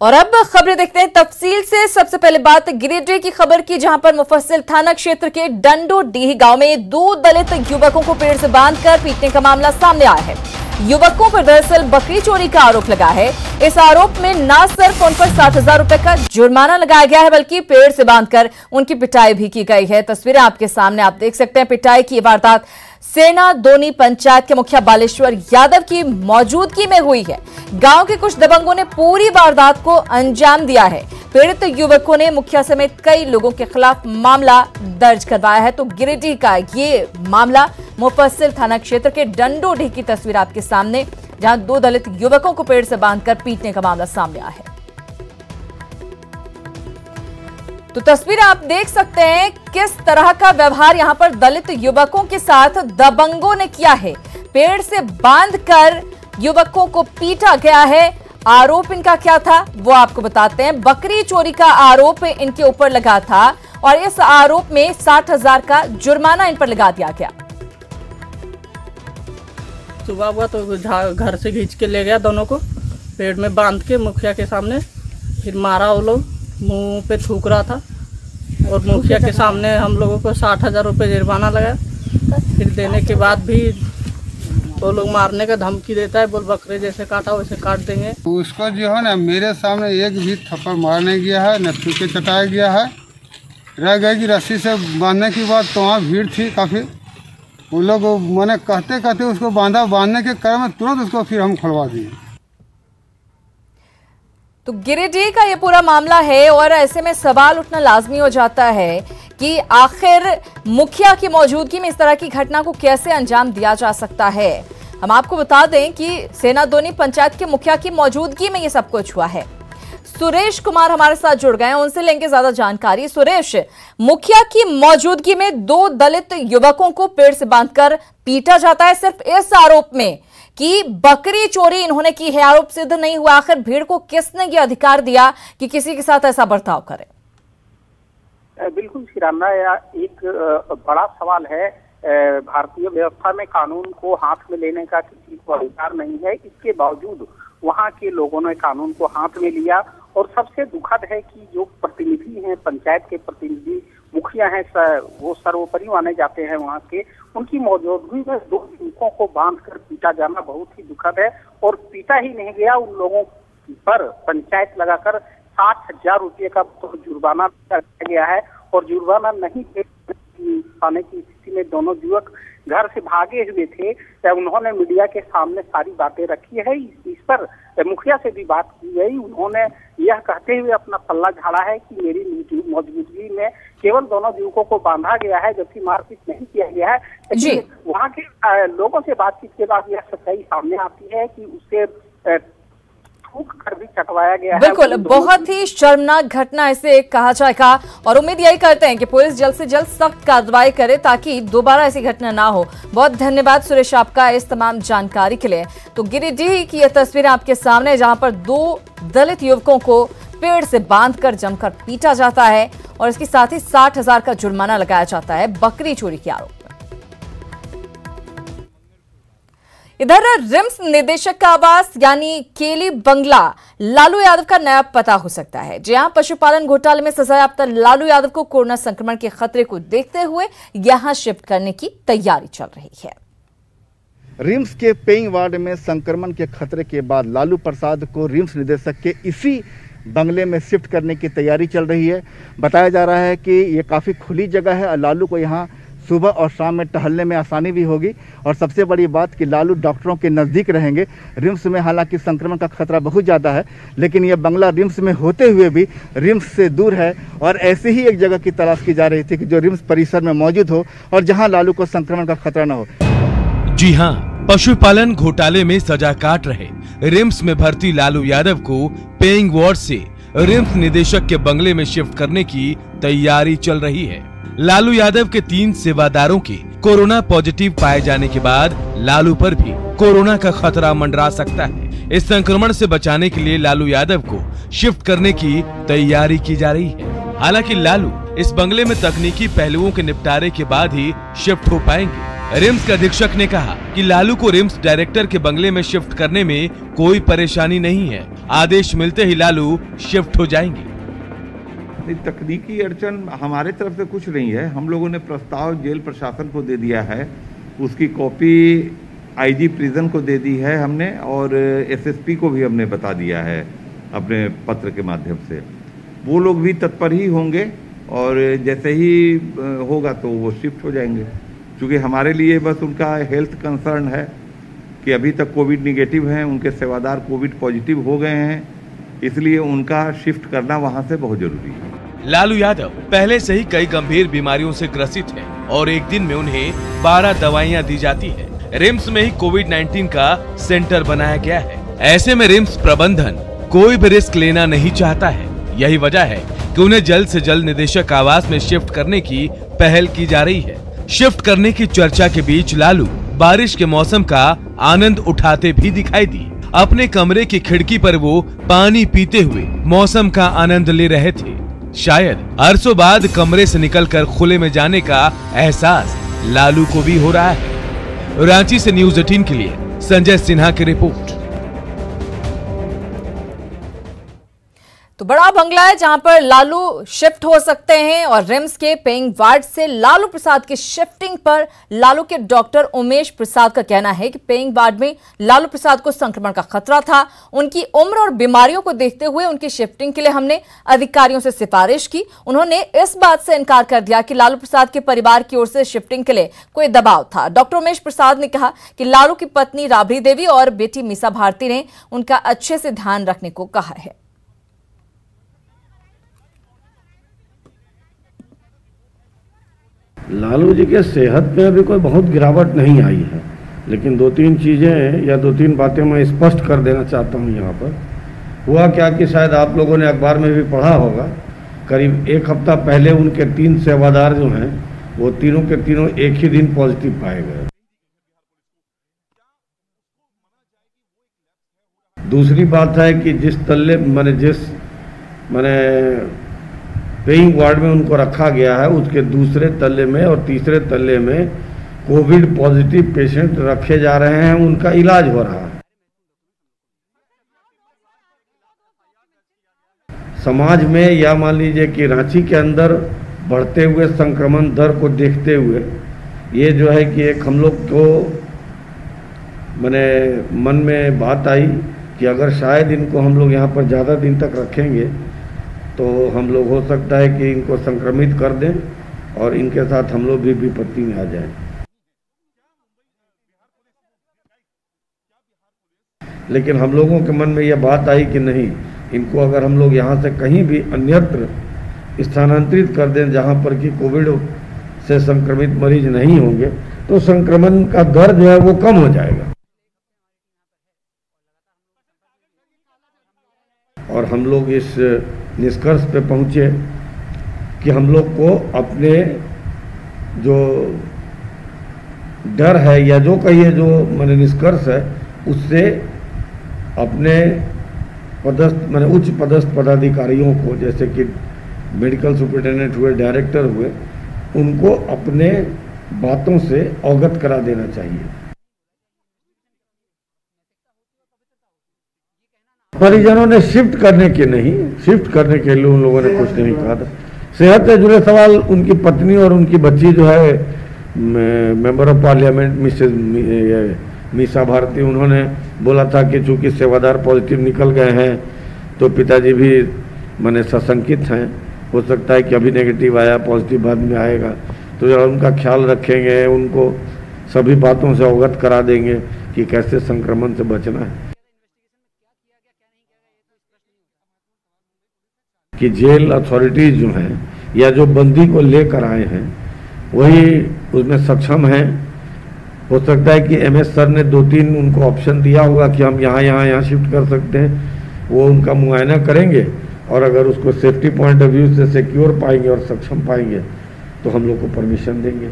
और अब खबरें देखते हैं तफसील से। सबसे पहले बात गिरिडीह की खबर की, जहां पर मुफस्सिल थाना क्षेत्र के डंडोडीह गांव में 2 दलित युवकों को पेड़ से बांधकर पीटने का मामला सामने आया है। युवकों पर दरअसल बकरी चोरी का आरोप लगा है। इस आरोप में न सिर्फ उन पर 60,000 रुपए का जुर्माना लगाया गया है, बल्कि पेड़ से बांधकर उनकी पिटाई भी की गई है। तस्वीरें आपके सामने आप देख सकते हैं। पिटाई की वारदात सेनादोनी पंचायत के मुखिया बालेश्वर यादव की मौजूदगी में हुई है। गांव के कुछ दबंगों ने पूरी वारदात को अंजाम दिया है। पीड़ित युवकों ने मुखिया समेत कई लोगों के खिलाफ मामला दर्ज करवाया है। तो गिरिडीह का ये मामला मुफस्सिल थाना क्षेत्र के डंडोडीह की तस्वीर आपके सामने, जहां 2 दलित युवकों को पेड़ से बांधकर पीटने का मामला सामने आया है। तो तस्वीर आप देख सकते हैं किस तरह का व्यवहार यहां पर दलित युवकों के साथ दबंगों ने किया है। पेड़ से बांधकर युवकों को पीटा गया है। आरोप इनका क्या था वो आपको बताते हैं। बकरी चोरी का आरोप इनके ऊपर लगा था और इस आरोप में 60,000 का जुर्माना इन पर लगा दिया गया। सुबह हुआ तो घर से खींच के ले गया दोनों को, पेड़ में बांध के मुखिया के सामने, फिर मारा। वो लोग मुंह पे थूक रहा था और मुखिया के सामने हम लोगों को 60,000 रुपये जुर्माना लगा। फिर देने के बाद भी वो लोग मारने का धमकी देता है, बोल बकरे जैसे काटा वैसे काट देंगे। उसको जो है ना मेरे सामने एक भी थप्पड़ मारने गया है, न थूके चटाया गया है। रह गई कि रस्सी से बांधने की बात, तो वहाँ भीड़ थी काफ़ी। वो लोग मैंने कहते कहते उसको बांधने के क्रम में तुरंत उसको फिर हम खुलवा दिए। तो गिरिडीह का ये पूरा मामला है और ऐसे में सवाल उठना लाजमी हो जाता है कि आखिर मुखिया की मौजूदगी में इस तरह की घटना को कैसे अंजाम दिया जा सकता है। हम आपको बता दें कि सेनादोनी पंचायत के मुखिया की मौजूदगी में ये सब कुछ हुआ है। सुरेश कुमार हमारे साथ जुड़ गए हैं, उनसे लेंगे ज्यादा जानकारी। सुरेश, मुखिया की मौजूदगी में 2 दलित युवकों को पेड़ से बांधकर पीटा जाता है सिर्फ इस आरोप में कि बकरी चोरी इन्होंने की है। आरोप सिद्ध नहीं हुआ। आखिर भीड़ को किसने ये अधिकार दिया कि किसी के साथ ऐसा बर्ताव करे? बिल्कुल शिराना, एक बड़ा सवाल है। भारतीय व्यवस्था में कानून को हाथ में लेने का किसी को अधिकार नहीं है। इसके बावजूद वहां के लोगों ने कानून को हाथ में लिया। और सबसे दुखद है कि जो प्रतिनिधि हैं, पंचायत के प्रतिनिधि, मुखिया हैं, वो सर्वोपरि माने जाते हैं वहां के, उनकी मौजूदगी में 2 युवकों को बांधकर पीटा जाना बहुत ही दुखद है। और पीटा ही नहीं गया, उन लोगों पर पंचायत लगाकर 60,000 रुपये का तो जुर्माना लगाया गया है। और जुर्माना नहीं पाने की स्थिति में दोनों युवक घर से भागे हुए थे। उन्होंने मीडिया के सामने सारी बातें रखी है। इस पर मुखिया से भी बात की गई। उन्होंने यह कहते हुए अपना पल्ला झाड़ा है कि मेरी मौजूदगी में केवल दोनों युवकों को बांधा गया है, जबकि मारपीट नहीं किया गया है। लेकिन वहाँ के लोगों से बातचीत के बाद यह सच्चाई सामने आती है कि उसे कर भी चटवाया गया है। बिल्कुल, बहुत ही शर्मनाक घटना इसे कहा जाएगा और उम्मीद यही करते हैं कि पुलिस जल्द से जल्द सख्त कार्रवाई करे ताकि दोबारा ऐसी घटना ना हो। बहुत धन्यवाद सुरेश आपका इस तमाम जानकारी के लिए। तो गिरिडीह की यह तस्वीर आपके सामने, जहां पर 2 दलित युवकों को पेड़ से बांधकर जमकर पीटा जाता है और इसके साथ ही 60,000 का जुर्माना लगाया जाता है बकरी चोरी के आरोप। इधर रिम्स निदेशक का आवास यानी केली बंगला लालू यादव का नया पता हो सकता है। जहां पशुपालन घोटाले में सजायाफ्ता लालू यादव को कोरोना संक्रमण के खतरे को देखते हुए यहां शिफ्ट करने की तैयारी चल रही है। रिम्स के पेइंग वार्ड में संक्रमण के खतरे के बाद लालू प्रसाद को रिम्स निदेशक के इसी बंगले में शिफ्ट करने की तैयारी चल रही है। बताया जा रहा है कि ये काफ़ी खुली जगह है और लालू को यहाँ सुबह और शाम में टहलने में आसानी भी होगी। और सबसे बड़ी बात कि लालू डॉक्टरों के नज़दीक रहेंगे। रिम्स में हालांकि संक्रमण का खतरा बहुत ज़्यादा है, लेकिन यह बंगला रिम्स में होते हुए भी रिम्स से दूर है। और ऐसी ही एक जगह की तलाश की जा रही थी कि जो रिम्स परिसर में मौजूद हो और जहां लालू को संक्रमण का खतरा न हो। जी हाँ, पशुपालन घोटाले में सजा काट रहे रिम्स में भर्ती लालू यादव को पेइंग वार्ड से रिम्स निदेशक के बंगले में शिफ्ट करने की तैयारी चल रही है। लालू यादव के 3 सेवादारों के कोरोना पॉजिटिव पाए जाने के बाद लालू पर भी कोरोना का खतरा मंडरा सकता है। इस संक्रमण से बचाने के लिए लालू यादव को शिफ्ट करने की तैयारी की जा रही है। हालांकि लालू इस बंगले में तकनीकी पहलुओं के निपटारे के बाद ही शिफ्ट हो पाएंगे। रिम्स के अधीक्षक ने कहा कि लालू को रिम्स डायरेक्टर के बंगले में शिफ्ट करने में कोई परेशानी नहीं है आदेश मिलते ही लालू शिफ्ट हो जाएंगे। तकनीकी अड़चन हमारे तरफ से कुछ नहीं है। हम लोगों ने प्रस्ताव जेल प्रशासन को दे दिया है, उसकी कॉपी आईजी प्रिजन को दे दी है हमने, और एसएसपी को भी हमने बता दिया है अपने पत्र के माध्यम से। वो लोग भी तत्पर ही होंगे और जैसे ही होगा तो वो शिफ्ट हो जाएंगे, क्योंकि हमारे लिए बस उनका हेल्थ कंसर्न है कि अभी तक कोविड निगेटिव हैं, उनके सेवादार कोविड पॉजिटिव हो गए हैं, इसलिए उनका शिफ्ट करना वहां से बहुत जरूरी है। लालू यादव पहले से ही कई गंभीर बीमारियों से ग्रसित हैं और एक दिन में उन्हें 12 दवाइयां दी जाती है। रिम्स में ही कोविड-19 का सेंटर बनाया गया है। ऐसे में रिम्स प्रबंधन कोई भी रिस्क लेना नहीं चाहता है। यही वजह है कि उन्हें जल्द से जल्द निदेशक आवास में शिफ्ट करने की पहल की जा रही है। शिफ्ट करने की चर्चा के बीच लालू बारिश के मौसम का आनंद उठाते भी दिखाई दिए। अपने कमरे की खिड़की पर वो पानी पीते हुए मौसम का आनंद ले रहे थे। शायद अरसों बाद कमरे से निकलकर खुले में जाने का एहसास लालू को भी हो रहा है। रांची से न्यूज़ 18 के लिए संजय सिन्हा की रिपोर्ट। तो बड़ा बंगला है जहां पर लालू शिफ्ट हो सकते हैं और रिम्स के पेइंग वार्ड से लालू प्रसाद की शिफ्टिंग पर लालू के डॉक्टर उमेश प्रसाद का कहना है कि पेइंग वार्ड में लालू प्रसाद को संक्रमण का खतरा था। उनकी उम्र और बीमारियों को देखते हुए उनकी शिफ्टिंग के लिए हमने अधिकारियों से सिफारिश की। उन्होंने इस बात से इनकार कर दिया कि लालू प्रसाद के परिवार की ओर से शिफ्टिंग के लिए कोई दबाव था। डॉक्टर उमेश प्रसाद ने कहा कि लालू की पत्नी राबड़ी देवी और बेटी मीसा भारती ने उनका अच्छे से ध्यान रखने को कहा है। लालू जी के सेहत में अभी कोई बहुत गिरावट नहीं आई है, लेकिन 2-3 चीज़ें या 2-3 बातें मैं स्पष्ट कर देना चाहता हूँ। यहाँ पर हुआ क्या कि शायद आप लोगों ने अखबार में भी पढ़ा होगा, करीब 1 हफ्ता पहले उनके 3 सेवादार जो हैं वो तीनों के तीनों एक ही दिन पॉजिटिव पाए गए। दूसरी बात है कि जिस पेइंग वार्ड में उनको रखा गया है, उसके दूसरे तल्ले में और तीसरे तल्ले में कोविड पॉजिटिव पेशेंट रखे जा रहे हैं, उनका इलाज हो रहा है। समाज में या मान लीजिए कि रांची के अंदर बढ़ते हुए संक्रमण दर को देखते हुए ये जो है कि एक हम लोग को मन में बात आई कि अगर शायद इनको हम लोग यहाँ पर ज़्यादा दिन तक रखेंगे तो हम लोग हो सकता है कि इनको संक्रमित कर दें और इनके साथ हम लोग भी विपत्ति में आ जाएं। लेकिन हम लोगों के मन में यह बात आई कि नहीं, इनको अगर हम लोग यहाँ से कहीं भी अन्यत्र स्थानांतरित कर दें जहाँ पर कि कोविड से संक्रमित मरीज नहीं होंगे तो संक्रमण का दर जो है वो कम हो जाएगा। और हम लोग इस निष्कर्ष पे पहुँचे कि हम लोग को अपने जो डर है या जो कहिए जो निष्कर्ष है उससे अपने उच्च पदस्थ पदाधिकारियों को, जैसे कि मेडिकल सुपरिटेंडेंट हुए, डायरेक्टर हुए, उनको अपने बातों से अवगत करा देना चाहिए। परिजनों ने शिफ्ट करने के लिए उन लोगों ने कुछ नहीं कहा था। सेहत से जुड़े सवाल उनकी पत्नी और उनकी बच्ची जो है member of parliament Mrs Misa Bharti, उन्होंने बोला था कि चूंकि सेवादार पॉजिटिव निकल गए हैं तो पिताजी भी सशंकित हैं, हो सकता है कि अभी नेगेटिव आया, पॉजिटिव बाद में आएगा, तो जरा उनका ख्याल रखेंगे, उनको सभी बातों से अवगत करा देंगे कि कैसे संक्रमण से बचना है। कि जेल अथॉरिटीज जो हैं या जो बंदी को लेकर आए हैं वही उसमें सक्षम हैं। हो सकता है कि एमएस सर ने 2-3 उनको ऑप्शन दिया होगा कि हम यहाँ शिफ्ट कर सकते हैं, वो उनका मुआयना करेंगे और अगर उसको सेफ्टी पॉइंट ऑफ व्यू से सिक्योर पाएंगे और सक्षम पाएंगे तो हम लोग को परमिशन देंगे।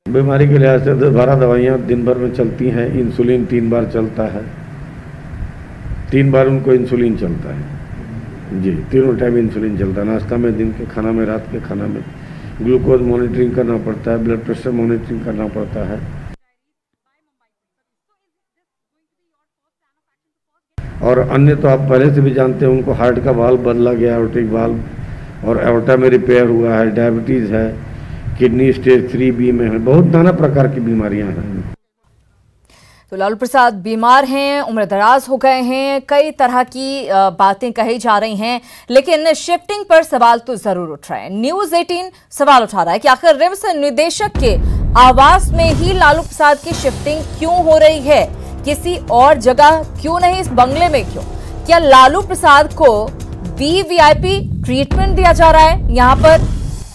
बीमारी के लिहाज से 10-12 दवाइयाँ दिन भर में चलती हैं। इंसुलिन 3 बार चलता है, 3 बार उनको इंसुलिन चलता है जी, तीनों टाइम इंसुलिन चलता है, नाश्ता में, दिन के खाना में, रात के खाना में। ग्लूकोज मॉनिटरिंग करना पड़ता है, ब्लड प्रेशर मॉनिटरिंग करना पड़ता है। और अन्य तो आप पहले से भी जानते हैं, उनको हार्ट का वाल्व बदला गया, एओर्टिक वाल्व, और एओर्टा में रिपेयर हुआ है, डायबिटीज़ है, किडनी स्टेज 3B में है, बहुत नाना प्रकार की बीमारियां हैं। तो लालू प्रसाद बीमार हैं, उम्र दराज हो गए हैं, कई तरह की बातें कही जा रही हैं, लेकिन शिफ्टिंग पर सवाल तो जरूर उठ रहे हैं। न्यूज़ 18 सवाल उठा रहा है कि आखिर रिम्स निदेशक के आवास में ही लालू प्रसाद की शिफ्टिंग क्यों हो रही है, किसी और जगह क्यों नहीं, इस बंगले में क्यों? क्या लालू प्रसाद को वीवीआईपी ट्रीटमेंट दिया जा रहा है यहाँ पर,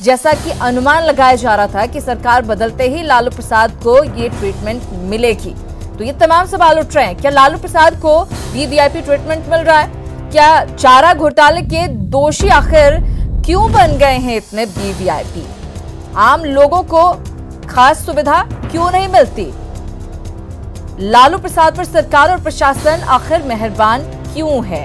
जैसा कि अनुमान लगाया जा रहा था कि सरकार बदलते ही लालू प्रसाद को ये ट्रीटमेंट मिलेगी? तो ये तमाम सवाल उठ रहे हैं। क्या लालू प्रसाद को वीवीआईपी ट्रीटमेंट मिल रहा है? क्या चारा घोटाले के दोषी आखिर क्यों बन गए हैं इतने वीवीआईपी? आम लोगों को खास सुविधा क्यों नहीं मिलती? लालू प्रसाद पर सरकार और प्रशासन आखिर मेहरबान क्यों है?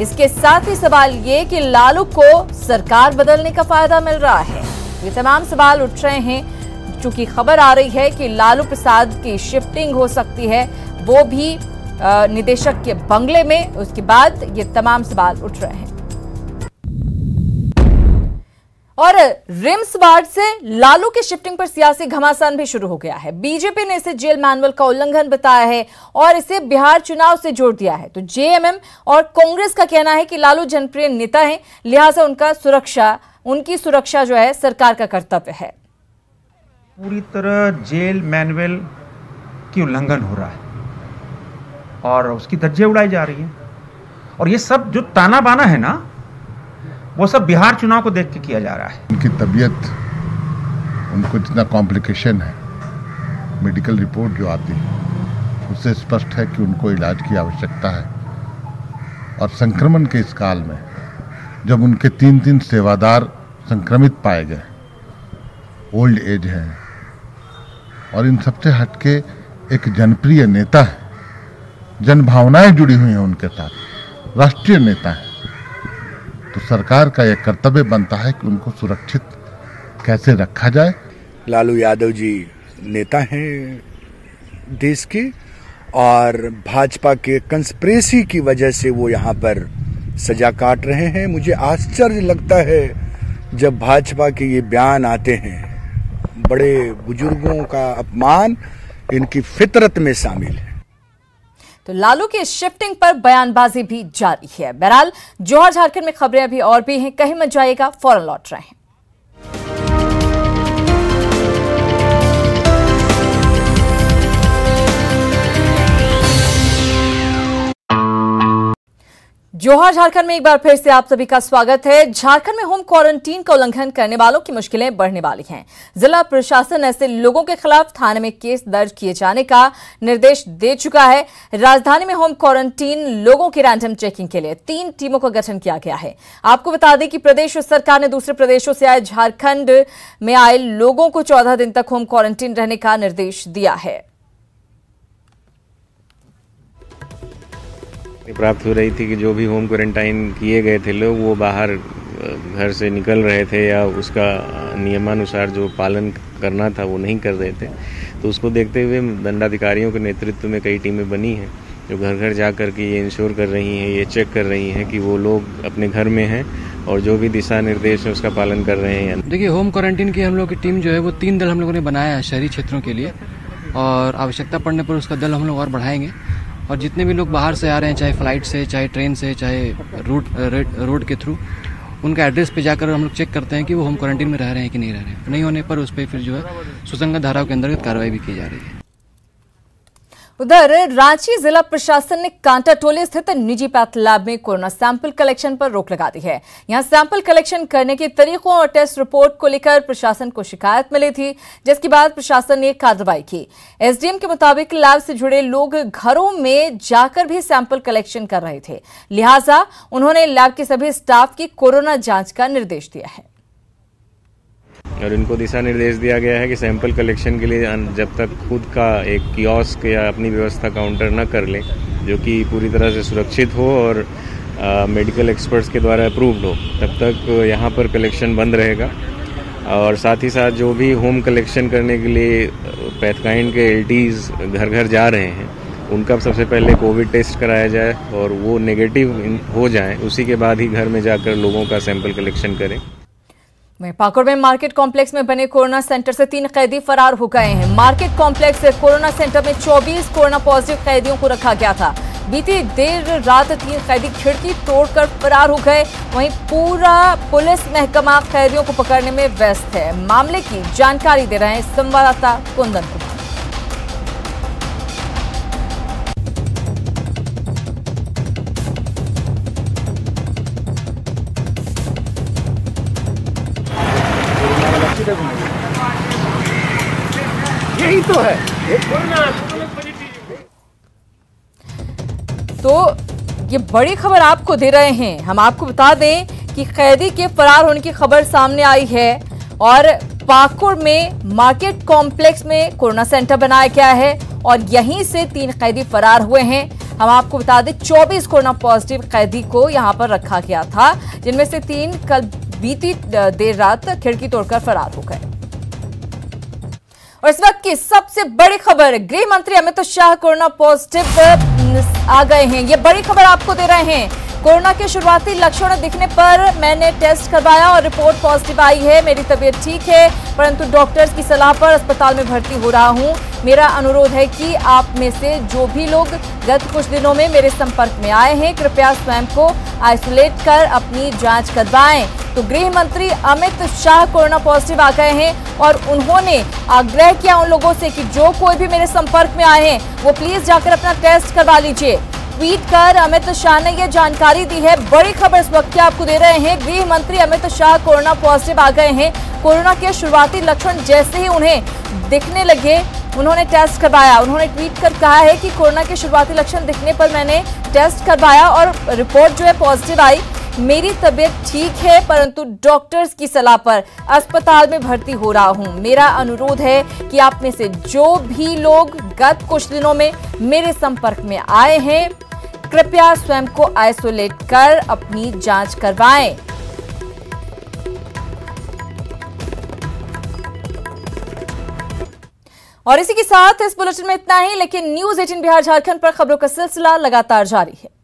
इसके साथ ही सवाल ये कि लालू को सरकार बदलने का फायदा मिल रहा है। ये तमाम सवाल उठ रहे हैं। चूंकि खबर आ रही है कि लालू प्रसाद की शिफ्टिंग हो सकती है, वो भी निदेशक के बंगले में, उसके बाद ये तमाम सवाल उठ रहे हैं। और रिम्स वार्ड से लालू की शिफ्टिंग पर सियासी घमासान भी शुरू हो गया है। बीजेपी ने इसे जेल मैनुअल का उल्लंघन बताया है और इसे बिहार चुनाव से जोड़ दिया है। तो जेएमएम और कांग्रेस का कहना है कि लालू जनप्रिय नेता हैं, लिहाजा उनकी सुरक्षा जो है सरकार का कर्तव्य है। पूरी तरह जेल मैनुअल की उल्लंघन हो रहा है और उसकी धज्जियां उड़ाई जा रही हैं, और ये सब जो ताना बाना है ना, वो सब बिहार चुनाव को देख के किया जा रहा है। उनकी तबीयत, उनको जितना कॉम्प्लिकेशन है, मेडिकल रिपोर्ट जो आती है उससे स्पष्ट है कि उनको इलाज की आवश्यकता है। और संक्रमण के इस काल में जब उनके 3 सेवादार संक्रमित पाए गए, ओल्ड एज है और इन सबसे हटके एक जनप्रिय नेता है, जनभावनाएं जुड़ी हुई हैं उनके साथ, राष्ट्रीय नेता है, तो सरकार का यह कर्तव्य बनता है कि उनको सुरक्षित कैसे रखा जाए। लालू यादव जी नेता हैं देश के, और भाजपा के कंस्पिरेसी की वजह से वो यहाँ पर सजा काट रहे हैं। मुझे आश्चर्य लगता है जब भाजपा के ये बयान आते हैं। बड़े बुजुर्गों का अपमान इनकी फितरत में शामिल है। तो लालू की शिफ्टिंग पर बयानबाजी भी जारी है। बहरहाल जौहर झारखंड में खबरें अभी और भी हैं, कहीं मत जाइएगा, फौरन लौट रहे हैं। जौहर झारखंड में एक बार फिर से आप सभी का स्वागत है। झारखंड में होम क्वारंटीन का उल्लंघन करने वालों की मुश्किलें बढ़ने वाली हैं। जिला प्रशासन ऐसे लोगों के खिलाफ थाने में केस दर्ज किए जाने का निर्देश दे चुका है। राजधानी में होम क्वारंटीन लोगों की रैंडम चेकिंग के लिए 3 टीमों का गठन किया गया है। आपको बता दें कि प्रदेश सरकार ने दूसरे प्रदेशों से आए झारखंड में आए लोगों को 14 दिन तक होम क्वारंटीन रहने का निर्देश दिया है। प्राप्त हो रही थी कि जो भी होम क्वारंटाइन किए गए थे लोग, वो बाहर घर से निकल रहे थे या उसका नियमानुसार जो पालन करना था वो नहीं कर रहे थे। तो उसको देखते हुए दंडाधिकारियों के नेतृत्व में कई टीमें बनी हैं जो घर घर जा कर के ये इंश्योर कर रही हैं, ये चेक कर रही हैं कि वो लोग अपने घर में हैं और जो भी दिशा निर्देश है उसका पालन कर रहे हैं। देखिए, होम क्वारंटीन की हम लोग की टीम जो है वो 3 दल हम लोगों ने बनाया है शहरी क्षेत्रों के लिए, और आवश्यकता पड़ने पर उसका दल हम लोग और बढ़ाएंगे। और जितने भी लोग बाहर से आ रहे हैं, चाहे फ्लाइट से, चाहे ट्रेन से, चाहे रोड के थ्रू, उनका एड्रेस पे जाकर हम लोग चेक करते हैं कि वो होम क्वारंटीन में रह रहे हैं कि नहीं रह रहे हैं। नहीं होने पर उस पर फिर जो है सुसंगत धाराओं के अंतर्गत कार्रवाई भी की जा रही है। उधर रांची जिला प्रशासन ने कांटाटोली स्थित निजी पैथ लैब में कोरोना सैंपल कलेक्शन पर रोक लगा दी है। यहां सैंपल कलेक्शन करने के तरीकों और टेस्ट रिपोर्ट को लेकर प्रशासन को शिकायत मिली थी, जिसके बाद प्रशासन ने कार्रवाई की। एसडीएम के मुताबिक लैब से जुड़े लोग घरों में जाकर भी सैंपल कलेक्शन कर रहे थे, लिहाजा उन्होंने लैब के सभी स्टाफ की कोरोना जांच का निर्देश दिया है। और इनको दिशा निर्देश दिया गया है कि सैंपल कलेक्शन के लिए जब तक खुद का एक कियोस्क या अपनी व्यवस्था काउंटर न कर लें जो कि पूरी तरह से सुरक्षित हो और मेडिकल एक्सपर्ट्स के द्वारा अप्रूव्ड हो, तब तक यहाँ पर कलेक्शन बंद रहेगा। और साथ ही साथ जो भी होम कलेक्शन करने के लिए पैथकाइंड के एलटीज घर घर जा रहे हैं, उनका सबसे पहले कोविड टेस्ट कराया जाए और वो नेगेटिव हो जाए, उसी के बाद ही घर में जाकर लोगों का सैंपल कलेक्शन करें। वहीं पाकुड़ में मार्केट कॉम्प्लेक्स में बने कोरोना सेंटर से 3 कैदी फरार हो गए हैं। मार्केट कॉम्प्लेक्स से कोरोना सेंटर में 24 कोरोना पॉजिटिव कैदियों को रखा गया था। बीती देर रात 3 कैदी खिड़की तोड़कर फरार हो गए। वहीं पूरा पुलिस महकमा कैदियों को पकड़ने में व्यस्त है। मामले की जानकारी दे रहे हैं संवाददाता कुंदन कुमार। यही तो है तो ये बड़ी खबर आपको दे रहे हैं। हम आपको बता दें कि कैदी के फरार होने की खबर सामने आई है और पाकुड़ में मार्केट कॉम्प्लेक्स में कोरोना सेंटर बनाया गया है और यहीं से 3 कैदी फरार हुए हैं। हम आपको बता दें 24 कोरोना पॉजिटिव कैदी को यहां पर रखा गया था, जिनमें से 3 कल बीती देर रात खिड़की तोड़कर फरार हो गए। और इस वक्त की सबसे बड़ी खबर, गृह मंत्री अमित शाह कोरोना पॉजिटिव आ गए हैं। ये बड़ी खबर आपको दे रहे हैं। कोरोना के शुरुआती लक्षण दिखने पर मैंने टेस्ट करवाया और रिपोर्ट पॉजिटिव आई है। मेरी तबीयत ठीक है, परंतु डॉक्टर्स की सलाह पर अस्पताल में भर्ती हो रहा हूं। मेरा अनुरोध है कि आप में से जो भी लोग गत कुछ दिनों में मेरे संपर्क में आए हैं, कृपया स्वयं को आइसोलेट कर अपनी जांच करवाएं। तो गृह मंत्री अमित शाह कोरोना पॉजिटिव आ गए हैं और उन्होंने आग्रह किया उन लोगों से कि जो कोई भी मेरे संपर्क में आए हैं वो प्लीज जाकर अपना टेस्ट करवा लीजिए। ट्वीट कर अमित शाह ने यह जानकारी दी है। बड़ी खबर इस वक्त आपको दे रहे हैं। गृह मंत्री अमित शाह कोरोना पॉजिटिव आ गए हैं। कोरोना के शुरुआती लक्षण जैसे ही उन्हें दिखने लगे, उन्होंने टेस्ट करवाया। उन्होंने ट्वीट कर कहा है कि कोरोना के शुरुआती लक्षण दिखने पर मैंने टेस्ट करवाया और रिपोर्ट जो है पॉजिटिव आई। मेरी तबीयत ठीक है, परंतु डॉक्टर्स की सलाह पर अस्पताल में भर्ती हो रहा हूं। मेरा अनुरोध है कि आप में से जो भी लोग गत कुछ दिनों में मेरे संपर्क में आए हैं, कृपया स्वयं को आइसोलेट कर अपनी जांच करवाएं। और इसी के साथ इस बुलेटिन में इतना ही, लेकिन न्यूज़ 18 बिहार झारखंड पर खबरों का सिलसिला लगातार जारी है।